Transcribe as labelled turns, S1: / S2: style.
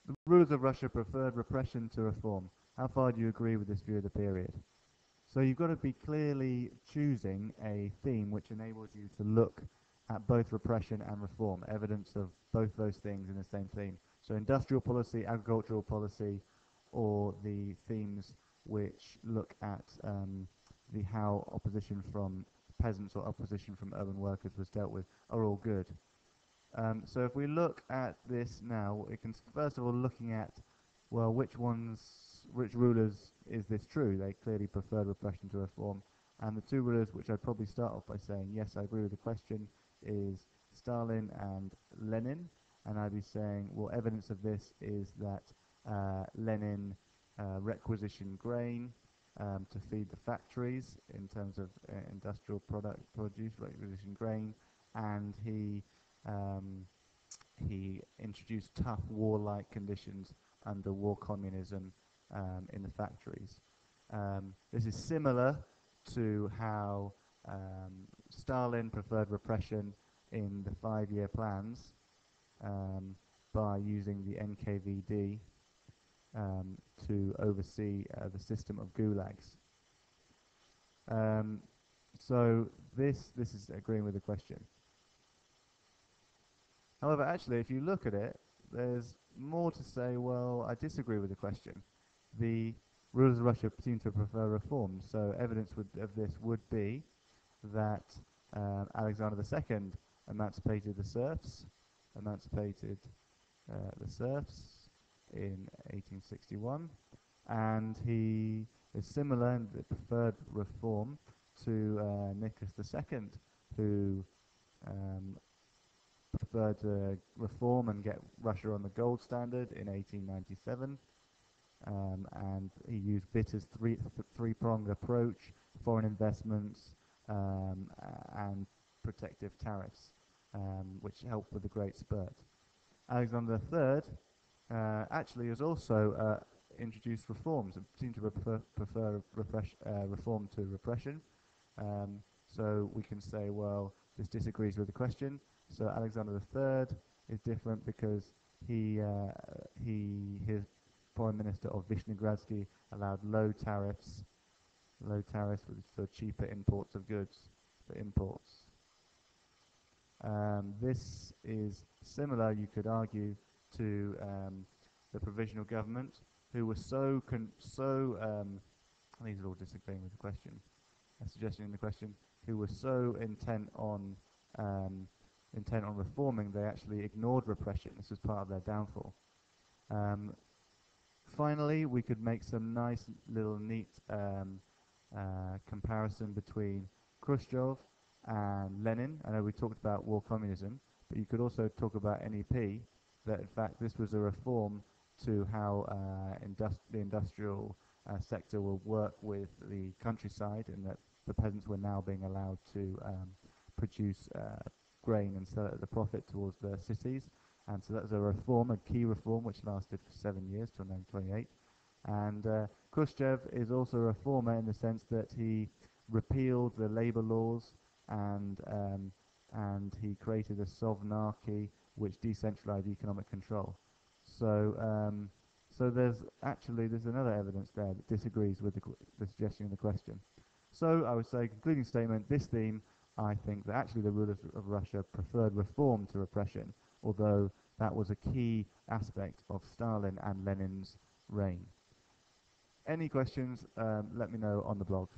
S1: The rulers of Russia preferred repression to reform. How far do you agree with this view of the period? So you've got to be clearly choosing a theme which enables you to look at both repression and reform, evidence of both those things in the same theme. So industrial policy, agricultural policy, or the themes which look at the how opposition from peasants or opposition from urban workers was dealt with are all good. So if we look at this now, we can first of all looking at, well, which rulers is this true? They clearly preferred repression to reform. And the two rulers, which I'd probably start off by saying, yes, I agree with the question, is Stalin and Lenin. And I'd be saying, well, evidence of this is that Lenin requisitioned grain to feed the factories in terms of industrial produce, requisitioned grain, and he introduced tough warlike conditions under war communism in the factories. This is similar to how Stalin preferred repression in the 5-year plans by using the NKVD to oversee the system of gulags. So this is agreeing with the question. However, actually, if you look at it, there's more to say, well, I disagree with the question. The rulers of Russia seem to prefer reform, so evidence of this would be that Alexander II emancipated the serfs in 1861, and he is similar in the preferred reform to Nicholas II, who preferred to reform and get Russia on the gold standard in 1897, and he used Bitter's three-pronged approach: foreign investments and protective tariffs, which helped with the Great Spurt. Alexander III actually has also introduced reforms and seemed to prefer reform to repression. So we can say, well, this disagrees with the question. So Alexander III is different because his Prime Minister of Vishnegradsky allowed low tariffs for cheaper imports of goods, for imports. This is similar, you could argue, to the provisional government, who were these are all disagreeing with the question, a suggestion in the question, who were so intent on reforming, they actually ignored repression. This was part of their downfall. Finally, we could make some nice little neat comparison between Khrushchev and Lenin. I know we talked about war communism, but you could also talk about NEP, that in fact this was a reform to how the industrial sector will work with the countryside, and that the peasants were now being allowed to produce grain and sell it at the profit towards the cities. And so that was a reform, a key reform, which lasted for 7 years till 1928. And Khrushchev is also a reformer in the sense that he repealed the labor laws and he created a sovnarchy which decentralized economic control. So there's another evidence there that disagrees with the suggestion in the question. So I would say, concluding statement, this theme, I think that actually the rulers of Russia preferred reform to repression, although that was a key aspect of Stalin and Lenin's reign. Any questions, let me know on the blog.